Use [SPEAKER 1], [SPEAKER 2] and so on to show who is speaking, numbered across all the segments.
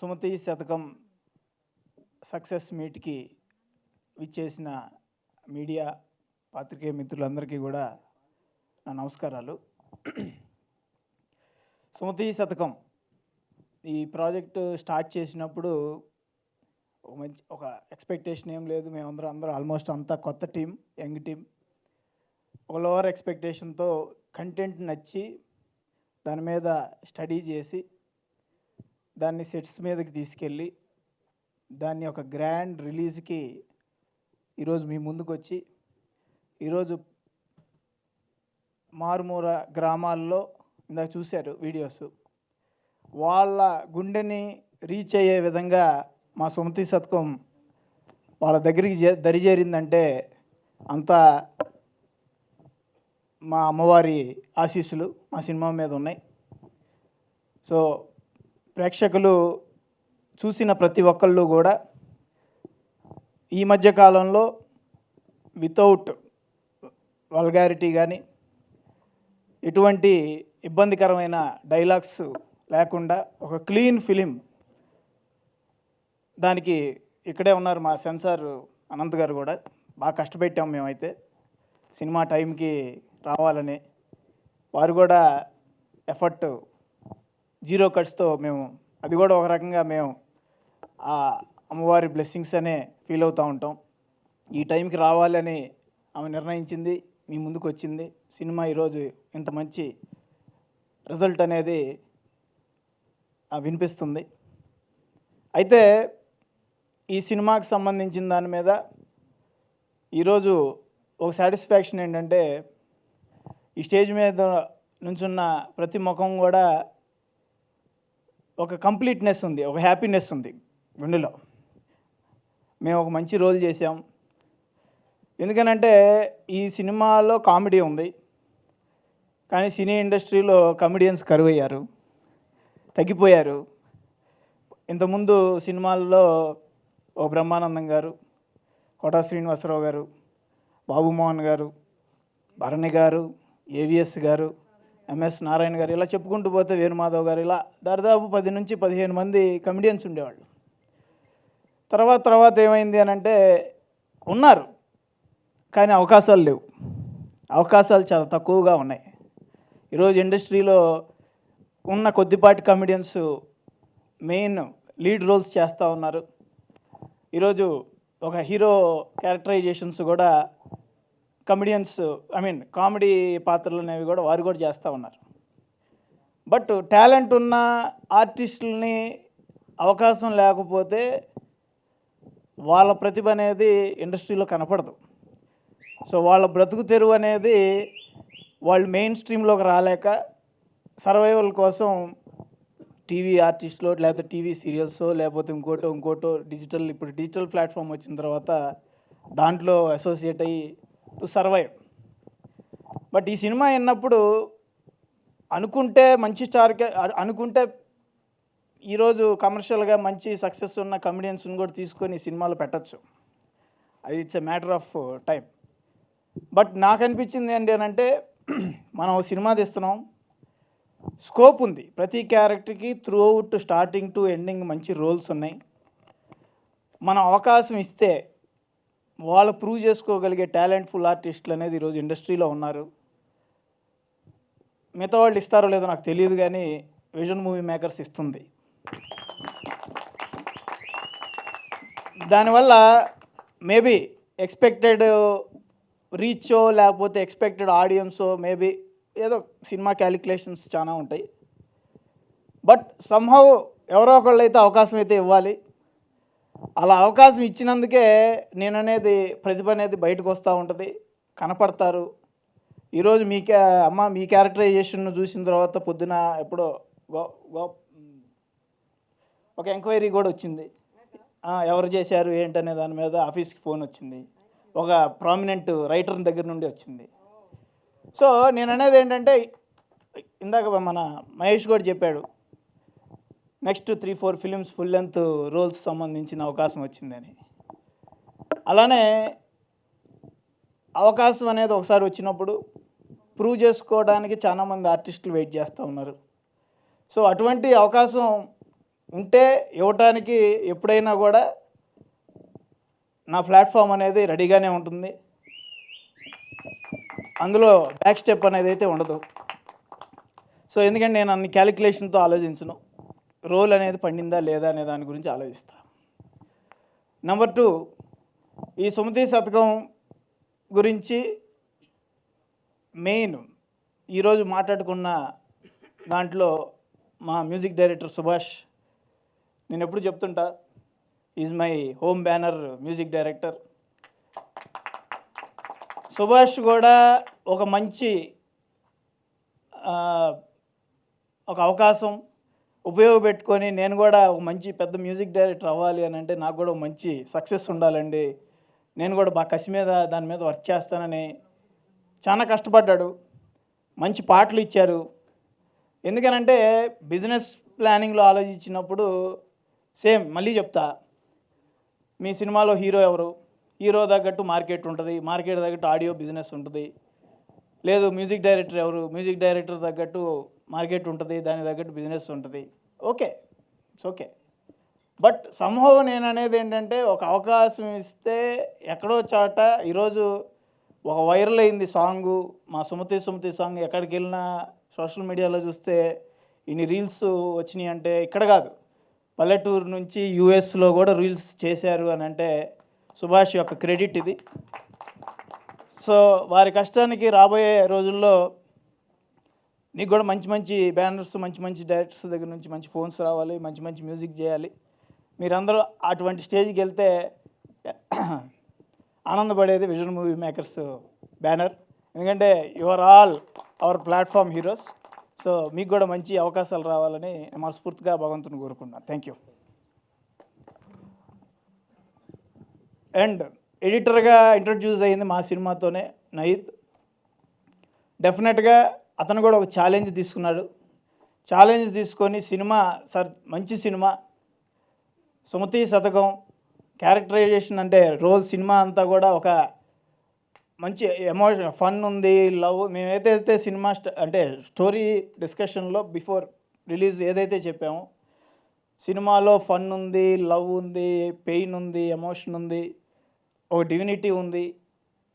[SPEAKER 1] సుమతి శతకం సక్సెస్ మీట్కి విచ్చేసిన మీడియా పాత్రికేయ మిత్రులందరికీ కూడా నా నమస్కారాలు. సుమతి శతకం ఈ ప్రాజెక్టు స్టార్ట్ చేసినప్పుడు ఒక ఎక్స్పెక్టేషన్ ఏం లేదు. అందరూ ఆల్మోస్ట్ అంతా కొత్త టీం, యంగ్ టీం. ఒక లోవర్ ఎక్స్పెక్టేషన్తో కంటెంట్ నచ్చి దాని మీద స్టడీ చేసి దాన్ని సెట్స్ మీదకి తీసుకెళ్ళి దాన్ని ఒక గ్రాండ్ రిలీజ్కి ఈరోజు మీ ముందుకు వచ్చి ఈరోజు మారుమూల గ్రామాల్లో ఇందాక చూశారు వీడియోస్, వాళ్ళ గుండెని రీచ్ అయ్యే విధంగా మా సుమతి శతకం వాళ్ళ దగ్గరికి దరిచేరిందంటే అంతా మా అమ్మవారి ఆశీస్సులు మా సినిమా మీద ఉన్నాయి. సో ప్రేక్షకులు చూసిన ప్రతి ఒక్కళ్ళు కూడా ఈ మధ్యకాలంలో వితౌట్ వల్గారిటీ కానీ ఎటువంటి ఇబ్బందికరమైన డైలాగ్స్ లేకుండా ఒక క్లీన్ ఫిలిం, దానికి ఇక్కడే ఉన్నారు మా సెన్సార్ అనంత్ గారు కూడా. బాగా కష్టపెట్టాం మేమైతే సినిమా టైంకి రావాలని. వారు కూడా ఎఫర్ట్ జీరో కట్స్తో మేము అది కూడా ఒక రకంగా మేము ఆ అమ్మవారి బ్లెస్సింగ్స్ అనే ఫీల్ అవుతూ ఉంటాం. ఈ టైంకి రావాలని ఆమె నిర్ణయించింది, మీ ముందుకు వచ్చింది. సినిమా ఈరోజు ఇంత మంచి రిజల్ట్ అనేది వినిపిస్తుంది. అయితే ఈ సినిమాకి సంబంధించిన దాని మీద ఈరోజు ఒక సాటిస్ఫాక్షన్ ఏంటంటే, ఈ స్టేజ్ మీద నుంచున్న ప్రతి ముఖం కూడా ఒక కంప్లీట్నెస్ ఉంది, ఒక హ్యాపీనెస్ ఉంది గుండెలో. మేము ఒక మంచి రోల్ చేసాం. ఎందుకనంటే ఈ సినిమాలో కామెడీ ఉంది, కానీ సినీ ఇండస్ట్రీలో కమెడియన్స్ కరువయ్యారు, తగ్గిపోయారు. ఇంతకుముందు సినిమాల్లో ఓ బ్రహ్మానందం గారు, కోటా శ్రీనివాసరావు గారు, బాబు మోహన్ గారు, భరణి గారు, ఏవిఎస్ గారు, ఎంఎస్ నారాయణ గారు, ఇలా చెప్పుకుంటూ పోతే వేణుమాధవ్ గారు, ఇలా దాదాపు 10 నుంచి 15 మంది కమెడియన్స్ ఉండేవాళ్ళు. తర్వాత ఏమైంది అని అంటే ఉన్నారు, కానీ అవకాశాలు లేవు. అవకాశాలు చాలా తక్కువగా ఉన్నాయి. ఈరోజు ఇండస్ట్రీలో ఉన్న కొద్దిపాటి కమెడియన్స్ మెయిన్ లీడ్ రోల్స్ చేస్తూ ఉన్నారు. ఈరోజు ఒక హీరో క్యారెక్టరైజేషన్స్ కూడా కమెడియన్స్, కామెడీ పాత్రలు అనేవి కూడా వారు కూడా చేస్తూ ఉన్నారు. బట్ టాలెంట్ ఉన్న ఆర్టిస్టులని అవకాశం లేకపోతే వాళ్ళ ప్రతిభ అనేది ఇండస్ట్రీలో కనపడదు. సో వాళ్ళ బ్రతుకు తెరువు అనేది వాళ్ళు మెయిన్ స్ట్రీమ్లోకి రాలేక సర్వైవల్ కోసం టీవీ ఆర్టిస్ట్లో లేకపోతే టీవీ సీరియల్సో లేకపోతే ఇంకోటో ఇప్పుడు డిజిటల్ ప్లాట్ఫామ్ వచ్చిన తర్వాత దాంట్లో అసోసియేట్ అయ్యి టు సర్వైవ్. బట్ ఈ సినిమా విన్నప్పుడు అనుకుంటే మంచి స్టార్గా అనుకుంటే ఈరోజు కమర్షియల్గా మంచి సక్సెస్ ఉన్న కమెడియన్స్ని కూడా తీసుకొని ఈ సినిమాలో పెట్టచ్చు. అది it's a matter of time. But నాకు అనిపించింది ఏంటి అని అంటే, మనం సినిమా తీస్తున్నాం, స్కోప్ ఉంది. ప్రతి క్యారెక్టర్కి through out starting to ending మంచి రోల్స్ ఉన్నాయి. మనం అవకాశం ఇస్తే వాళ్ళు ప్రూవ్ చేసుకోగలిగే టాలెంట్ఫుల్ ఆర్టిస్టులు అనేది ఈరోజు ఇండస్ట్రీలో ఉన్నారు. మిగతా వాళ్ళు ఇస్తారో లేదో నాకు తెలియదు, కానీ విజన్ మూవీ మేకర్స్ ఇస్తుంది. దానివల్ల మేబీ ఎక్స్పెక్టెడ్ రీచో లేకపోతే ఎక్స్పెక్టెడ్ ఆడియన్సో మేబీ ఏదో సినిమా క్యాలిక్యులేషన్స్ చాలా ఉంటాయి. బట్ సమ్హౌ ఎవరో ఒకళ్ళు అయితే అవకాశం అయితే ఇవ్వాలి. అలా అవకాశం ఇచ్చినందుకే నేననేది ప్రతిభ అనేది బయటకు వస్తూ ఉంటుంది, కనపడతారు. ఈరోజు మీ క్యారెక్టరైజేషన్ను చూసిన తర్వాత పొద్దున ఎప్పుడో ఒక ఎంక్వైరీ కూడా వచ్చింది, ఎవరు చేశారు ఏంటనే దాని మీద ఆఫీస్కి ఫోన్ వచ్చింది, ఒక ప్రామినెంట్ రైటర్ దగ్గర నుండి వచ్చింది. సో నేను అనేది ఏంటంటే, ఇందాక మన మహేష్ కూడా చెప్పాడు, next 3-4 films full length roles సంబంధించిన అవకాశం వచ్చిందని. అలానే అవకాశం అనేది ఒకసారి వచ్చినప్పుడు ప్రూవ్ చేసుకోవడానికి చాలామంది ఆర్టిస్టులు వెయిట్ చేస్తూ ఉన్నారు. సో అటువంటి అవకాశం ఉంటే ఇవ్వటానికి ఎప్పుడైనా కూడా నా ప్లాట్ఫామ్ అనేది రెడీగానే ఉంటుంది. అందులో బ్యాక్ స్టెప్ అనేది అయితే ఉండదు. సో ఎందుకంటే నేను అన్ని క్యాలిక్యులేషన్తో ఆలోచించను, రోల్ అనేది పండిందా లేదా అనే దాని గురించి ఆలోచిస్తాను. నెంబర్ 2, ఈ సుమతి శతకం గురించి మెయిన్ ఈరోజు మాట్లాడుకున్న దాంట్లో మా మ్యూజిక్ డైరెక్టర్ సుభాష్, నేను ఎప్పుడు చెప్తుంటా, is my home banner music director. Subhash కూడా ఒక మంచి ఒక అవకాశం ఉపయోగపెట్టుకొని నేను కూడా ఒక మంచి పెద్ద మ్యూజిక్ డైరెక్టర్ అవ్వాలి అని అంటే నాకు కూడా మంచి సక్సెస్ ఉండాలండి, నేను కూడా బాగా కసి మీద దాని మీద వర్క్ చేస్తానని చాలా కష్టపడ్డాడు. మంచి పాటలు ఇచ్చారు. ఎందుకనంటే బిజినెస్ ప్లానింగ్లో ఆలోచించినప్పుడు సేమ్ మళ్ళీ చెప్తా, మీ సినిమాలో హీరో ఎవరు, హీరో తగ్గట్టు మార్కెట్ ఉంటుంది, మార్కెట్ తగ్గట్టు ఆడియో బిజినెస్ ఉంటుంది. లేదు మ్యూజిక్ డైరెక్టర్ ఎవరు, మ్యూజిక్ డైరెక్టర్ తగ్గట్టు మార్కెట్ ఉంటుంది, దాని తగ్గట్టు బిజినెస్ ఉంటుంది. Okay, it's okay. But somehow నేను అనేది ఏంటంటే ఒక అవకాశం ఇస్తే ఎక్కడో చాట ఈరోజు ఒక వైరల్ అయింది సాంగు, మా సుమతి సాంగ్ ఎక్కడికి వెళ్ళినా సోషల్ మీడియాలో చూస్తే ఇన్ని రీల్స్ వచ్చినాయి. అంటే ఇక్కడ కాదు, పల్లెటూరు నుంచి యూఎస్లో కూడా రీల్స్ చేశారు అని అంటే సుభాష్ యొక్క క్రెడిట్ ఇది. సో వారి కష్టానికి రాబోయే రోజుల్లో నీకు కూడా మంచి మంచి బ్యానర్స్, మంచి మంచి డైరెక్టర్స్ దగ్గర నుంచి మంచి ఫోన్స్ రావాలి, మంచి మంచి మ్యూజిక్ చేయాలి. మీరందరూ అటువంటి స్టేజ్కి వెళ్తే ఆనందపడేది విజన్ మూవీ మేకర్స్ బ్యానర్. ఎందుకంటే you are all our platform heroes. So మీకు కూడా మంచి అవకాశాలు రావాలని మనస్ఫూర్తిగా భగవంతుని కోరుకున్నాను. Thank you. అండ్ ఎడిటర్గా ఇంట్రడ్యూస్ అయ్యింది మా సినిమాతోనే నయీద్. డెఫినెట్గా అతను కూడా ఒక ఛాలెంజ్ తీసుకున్నాడు. ఛాలెంజ్ తీసుకొని సినిమా సార్ మంచి సినిమా సుమతి శతకం క్యారెక్టరైజేషన్ అంటే రోల్ సినిమా అంతా కూడా ఒక మంచి ఎమోషన్, ఫన్ ఉంది, లవ్. మేము ఏదైతే సినిమా అంటే స్టోరీ డిస్కషన్లో బిఫోర్ రిలీజ్ ఏదైతే చెప్పామో సినిమాలో ఫన్ ఉంది, లవ్ ఉంది, పెయిన్ ఉంది, ఎమోషన్ ఉంది, ఒక డివినిటీ ఉంది.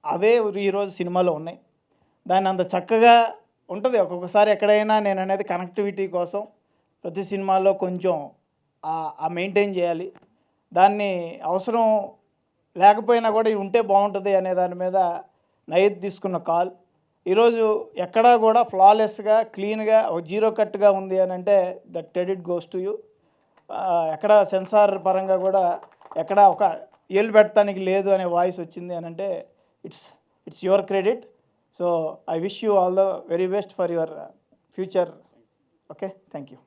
[SPEAKER 1] అవే ఈరోజు సినిమాలో ఉన్నాయి. దాన్ని అంత చక్కగా ఉంటుంది. ఒక్కొక్కసారి ఎక్కడైనా నేను అనేది కనెక్టివిటీ కోసం ప్రతి సినిమాలో కొంచెం ఆ మెయింటైన్ చేయాలి. దాన్ని అవసరం లేకపోయినా కూడా ఉంటే బాగుంటుంది అనే దాని మీద నయీద్ తీసుకున్న కాల్ ఈరోజు ఎక్కడా కూడా ఫ్లాలెస్గా, క్లీన్గా, ఒక జీరో కట్గా ఉంది అని అంటే that credit goes to you. ఎక్కడ సెన్సార్ పరంగా కూడా ఎక్కడ ఒక ఏళ్ళు పెట్టడానికి లేదు అనే వాయిస్ వచ్చింది అని అంటే it's your credit. So I wish you all the very best for your future. Okay, thank you.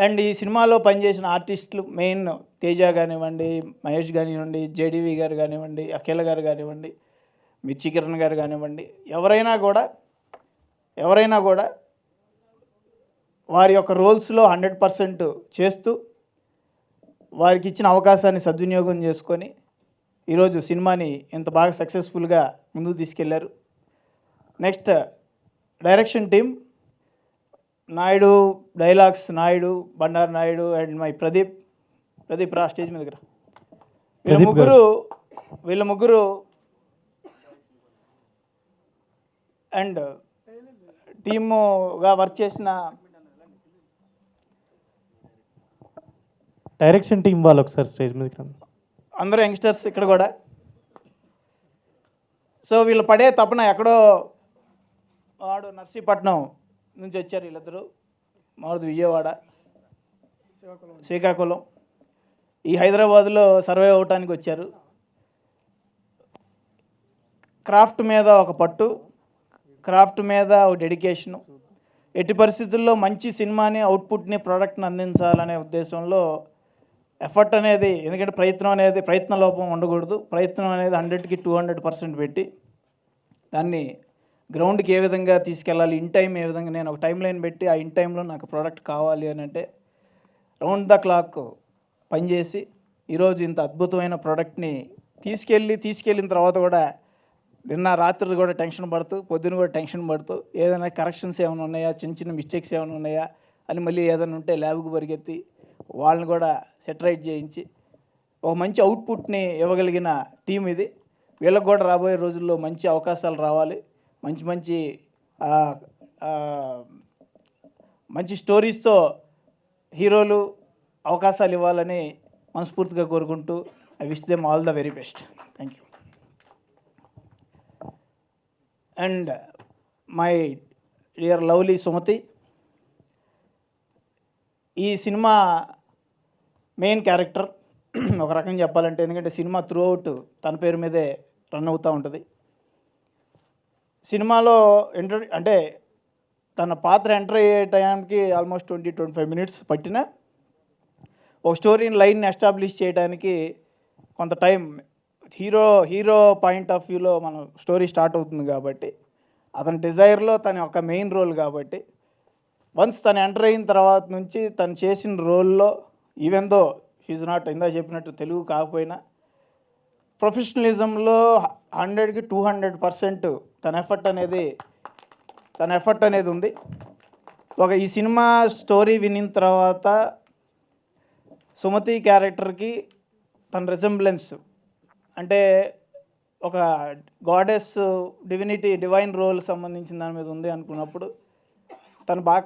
[SPEAKER 1] And ఈ సినిమాలో పనిచేసిన ఆర్టిస్టులు మెయిన్ తేజ కానివ్వండి, మహేష్ కానివ్వండి, జేడీవి గారు కానివ్వండి, అఖిల గారు కానివ్వండి, మిర్చి కిరణ్ గారు కానివ్వండి, ఎవరైనా కూడా వారి యొక్క రోల్స్లో 100% చేస్తూ వారికి ఇచ్చిన అవకాశాన్ని సద్వినియోగం చేసుకొని ఈరోజు సినిమాని ఇంత బాగా సక్సెస్ఫుల్గా ముందుకు తీసుకెళ్లారు. Next direction team Naidu, dialogues Naidu, Bandaru Naidu and my Pradeep రా స్టేజ్ మీద దగ్గర. వీళ్ళ ముగ్గురు అండ్ టీముగా వర్క్ చేసిన
[SPEAKER 2] డైరెక్షన్ టీం వాళ్ళు ఒకసారి స్టేజ్ మీదకి రండి.
[SPEAKER 1] అందరూ యంగ్స్టర్స్ ఇక్కడ కూడా. సో వీళ్ళు పడే తపన ఎక్కడో వాడు నర్సీపట్నం నుంచి వచ్చారు వీళ్ళిద్దరు, మారుది విజయవాడ, శ్రీకాకుళం, ఈ హైదరాబాద్లో సర్వే అవటానికి వచ్చారు. క్రాఫ్ట్ మీద ఒక పట్టు, క్రాఫ్ట్ మీద ఒక డెడికేషను, ఎట్టి పరిస్థితుల్లో మంచి సినిమాని, అవుట్పుట్ని, ప్రోడక్ట్ని అందించాలనే ఉద్దేశంలో ఎఫర్ట్ అనేది, ఎందుకంటే ప్రయత్న లోపం ఉండకూడదు. ప్రయత్నం అనేది 100కి 200% పెట్టి దాన్ని గ్రౌండ్కి ఏ విధంగా తీసుకెళ్ళాలి, ఇన్ టైం ఏ విధంగా, నేను ఒక టైం లైన్ పెట్టి ఆ ఇన్ టైంలో నాకు ప్రోడక్ట్ కావాలి అని అంటే రౌండ్ ద క్లాక్ పనిచేసి ఈరోజు ఇంత అద్భుతమైన ప్రోడక్ట్ని తీసుకెళ్ళిన తర్వాత కూడా నిన్న రాత్రి కూడా టెన్షన్ పడుతూ పొద్దున కూడా టెన్షన్ పడుతూ ఏదైనా కరెక్షన్స్ ఏమైనా ఉన్నాయా, చిన్న చిన్న మిస్టేక్స్ ఏమైనా ఉన్నాయా అని మళ్ళీ ఏదైనా ఉంటే ల్యాబ్కి పరిగెత్తి వాళ్ళని కూడా సెటరైట్ చేయించి ఒక మంచి అవుట్పుట్ని ఇవ్వగలిగిన టీం ఇది. వీళ్ళకి కూడా రాబోయే రోజుల్లో మంచి అవకాశాలు రావాలి, మంచి మంచి ఆ, ఆ, మంచి స్టోరీస్తో హీరోలు అవకాశాలు ఇవ్వాలని మనస్ఫూర్తిగా కోరుకుంటూ I wish them all the very best. Thank you. And my dear lovely Sumathi, ఈ సినిమా మెయిన్ క్యారెక్టర్ ఒక రకంగా చెప్పాలంటే, ఎందుకంటే సినిమా త్రూ అవుట్ తన పేరు మీదే రన్ అవుతూ ఉంటుంది. సినిమాలో అంటే తన పాత్ర ఎంటర్ అయ్యే టైంకి ఆల్మోస్ట్ 20-25 మినిట్స్ పట్టిన ఒక స్టోరీని లైన్ని ఎస్టాబ్లిష్ చేయడానికి కొంత టైం హీరో పాయింట్ ఆఫ్ వ్యూలో మన స్టోరీ స్టార్ట్ అవుతుంది కాబట్టి, అతని డిజైర్లో తన ఒక మెయిన్ రోల్ కాబట్టి, వన్స్ తను ఎంటర్ అయిన తర్వాత నుంచి తను చేసిన రోల్లో ఈవెన్ దో షీజ్ నాట్ ఇందా చెప్పినట్టు తెలుగు కాకపోయినా ప్రొఫెషనలిజంలో 100కి 200% తన ఎఫర్ట్ అనేది ఉంది. ఈ సినిమా స్టోరీ వినిన తర్వాత సుమతి క్యారెక్టర్కి తన రిజెంబ్లెన్స్ అంటే ఒక గాడెస్ డివైన్ రోల్ సంబంధించిన దాని మీద ఉంది అనుకున్నప్పుడు తను బాగా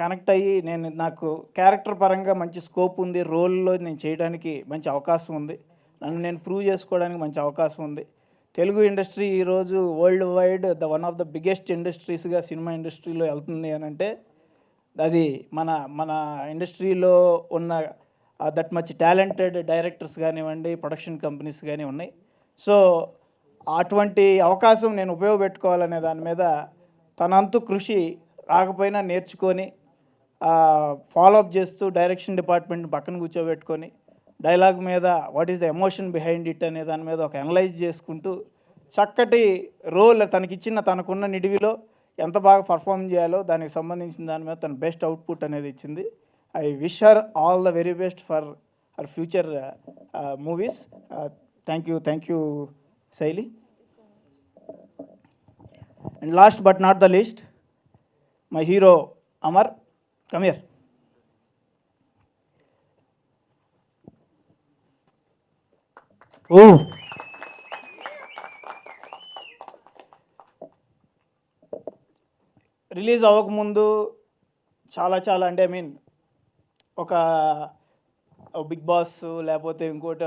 [SPEAKER 1] కనెక్ట్ అయ్యి నాకు క్యారెక్టర్ పరంగా మంచి స్కోప్ ఉంది, రోల్లో నేను చేయడానికి మంచి అవకాశం ఉంది, నన్ను నేను ప్రూవ్ చేసుకోవడానికి మంచి అవకాశం ఉంది. తెలుగు ఇండస్ట్రీ ఈరోజు world wide one of the biggest ఇండస్ట్రీస్గా సినిమా ఇండస్ట్రీలో వెళ్తుంది అని అంటే అది మన ఇండస్ట్రీలో ఉన్న దట్ మచ్ టాలెంటెడ్ డైరెక్టర్స్ కానివ్వండి, ప్రొడక్షన్ కంపెనీస్ కానీ ఉన్నాయి. సో అటువంటి అవకాశం నేను ఉపయోగపెట్టుకోవాలనే దాని మీద తనంతు కృషి రాకపోయినా నేర్చుకొని ఫాలోఅప్ చేస్తూ డైరెక్షన్ డిపార్ట్మెంట్ పక్కన కూర్చోబెట్టుకొని డైలాగ్ మీద what is the emotion behind it అనే దాని మీద ఒక అనలైజ్ చేసుకుంటూ చక్కటి రోల్ తనకున్న నిడివిలో ఎంత బాగా పర్ఫామ్ చేయాలో దానికి సంబంధించిన దాని మీద తన బెస్ట్ అవుట్పుట్ అనేది ఇచ్చింది. I wish her all the very best for her future movies. Thank you Shaili. And last but not the least, my hero Amar, come here.
[SPEAKER 2] ఓ
[SPEAKER 1] రిలీజ్ అవ్వకముందు చాలా అంటే ఒక బిగ్ బాస్ లేకపోతే ఇంకోట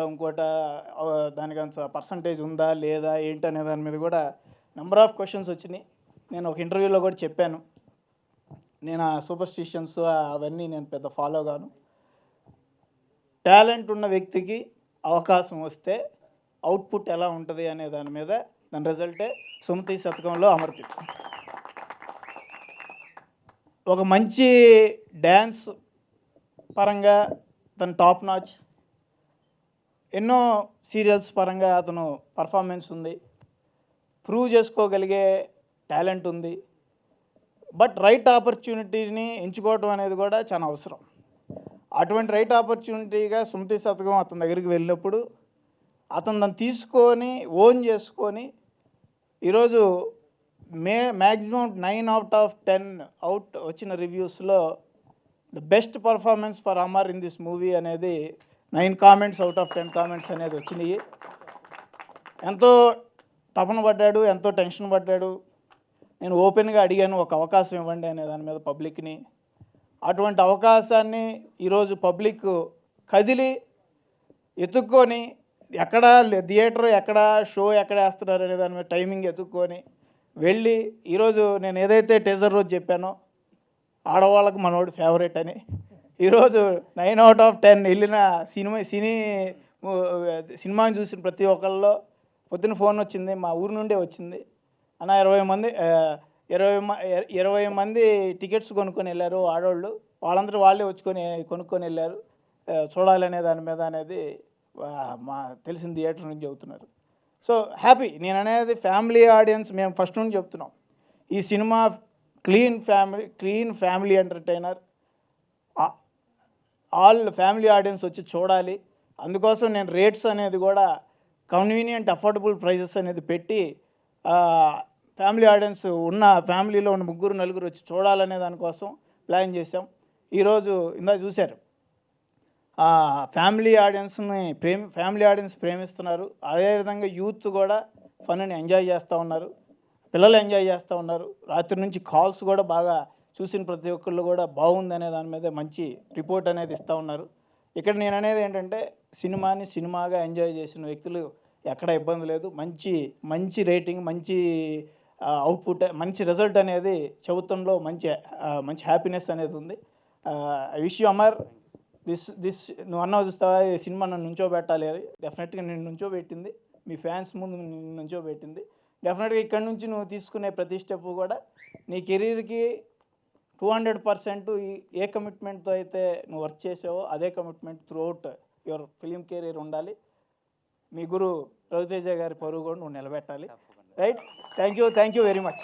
[SPEAKER 1] దానికి అంత పర్సంటేజ్ ఉందా లేదా ఏంటి అనే దాని మీద కూడా నెంబర్ ఆఫ్ క్వశ్చన్స్ వచ్చినాయి. నేను ఒక ఇంటర్వ్యూలో కూడా చెప్పాను, నేను ఆ సూపర్స్టిషన్స్ అవన్నీ నేను పెద్ద ఫాలో కాను. టాలెంట్ ఉన్న వ్యక్తికి అవకాశం వస్తే అవుట్పుట్ ఎలా ఉంటుంది అనే దాని మీద దాని రిజల్టే సుమతి శతకంలో అమర్పింది. ఒక మంచి డ్యాన్స్ పరంగా తను టాప్ నాచ్, ఎన్నో సీరియల్స్ పరంగా అతను పర్ఫార్మెన్స్ ఉంది, ప్రూవ్ చేసుకోగలిగే టాలెంట్ ఉంది. బట్ రైట్ ఆపర్చునిటీని ఎంచుకోవటం అనేది కూడా చాలా అవసరం. అటువంటి రైట్ ఆపర్చునిటీగా సుమతి శతకం అతని దగ్గరికి వెళ్ళినప్పుడు అతను దాన్ని తీసుకొని ఓన్ చేసుకొని ఈరోజు మ్యాక్సిమం 9/10 అవుట్ వచ్చిన రివ్యూస్లో the best performance for Amar in this movie అనేది 9 కామెంట్స్ అవుట్ ఆఫ్ 10 కామెంట్స్ అనేది వచ్చినాయి. ఎంతో తపన పడ్డాడు, ఎంతో టెన్షన్ పడ్డాడు. నేను ఓపెన్గా అడిగాను, ఒక అవకాశం ఇవ్వండి అనే దాని మీద పబ్లిక్ని. అటువంటి అవకాశాన్ని ఈరోజు పబ్లిక్ కదిలి ఎత్తుక్కొని ఎక్కడ థియేటర్ ఎక్కడ షో ఎక్కడ వేస్తున్నారు అనే దాని మీద టైమింగ్ ఎత్తుక్కొని వెళ్ళి ఈరోజు నేను ఏదైతే టీజర్ రోజు చెప్పానో ఆడవాళ్ళకు మనోడు ఫేవరెట్ అని, ఈరోజు 9/10 వెళ్ళిన సినిమాని చూసిన ప్రతి ఒక్కళ్ళలో పొద్దున్న ఫోన్ వచ్చింది, మా ఊరు నుండే వచ్చింది, అన్న 20 మంది టికెట్స్ కొనుక్కొని వెళ్ళారు ఆడవాళ్ళు, వాళ్ళందరూ వాళ్ళే కొనుక్కొని వెళ్ళారు చూడాలనే దాని మీద అనేది మా తెలిసిన థియేటర్ నుంచి చెబుతున్నారు. So happy. నేను అనేది ఫ్యామిలీ ఆడియన్స్, మేము ఫస్ట్ నుంచి చెప్తున్నాం, ఈ cinema clean family entertainer, all family audience వచ్చి చూడాలి. అందుకోసం నేను రేట్స్ అనేది కూడా కన్వీనియంట్ అఫోర్డబుల్ ప్రైజెస్ అనేది పెట్టి ఫ్యామిలీ ఆడియన్స్ ఉన్న ఫ్యామిలీలో ఉన్న ముగ్గురు నలుగురు వచ్చి చూడాలనే దానికోసం ప్లాన్ చేసాం. ఈరోజు ఇందాక చూశారు, ఫ్యామిలీ ఆడియన్స్ ప్రేమిస్తున్నారు. అదేవిధంగా యూత్ కూడా ఫన్ని ఎంజాయ్ చేస్తూ ఉన్నారు, పిల్లలు ఎంజాయ్ చేస్తూ ఉన్నారు. రాత్రి నుంచి కాల్స్ కూడా బాగా చూసిన ప్రతి ఒక్కళ్ళు కూడా బాగుందనే దాని మీద మంచి రిపోర్ట్ అనేది ఇస్తూ ఉన్నారు. ఇక్కడ నేను అనేది ఏంటంటే సినిమాని సినిమాగా ఎంజాయ్ చేసిన వ్యక్తులు ఎక్కడ ఇబ్బంది లేదు. మంచి మంచి రేటింగ్, మంచి అవుట్పుట్, మంచి రిజల్ట్ అనేది చెబుతంలో మంచి హ్యాపీనెస్ అనేది ఉంది. I wish you Amar, this నువ్వు అన్నావు చూస్తావా, ఈ సినిమా నన్ను నుంచోబెట్టాలి అని. డెఫినెట్గా నేను నుంచోబెట్టింది మీ ఫ్యాన్స్ ముందు నుంచోబెట్టింది. డెఫినెట్గా ఇక్కడ నుంచి నువ్వు తీసుకునే ప్రతి స్టెప్ కూడా నీ కెరీర్కి 200% ఏ కమిట్మెంట్తో అయితే నువ్వు వర్క్ చేసావో అదే commitment throughout your film career ఉండాలి. మీ గురు రవితేజ గారి పరువు కూడా నువ్వు నిలబెట్టాలి. Right, thank you very much.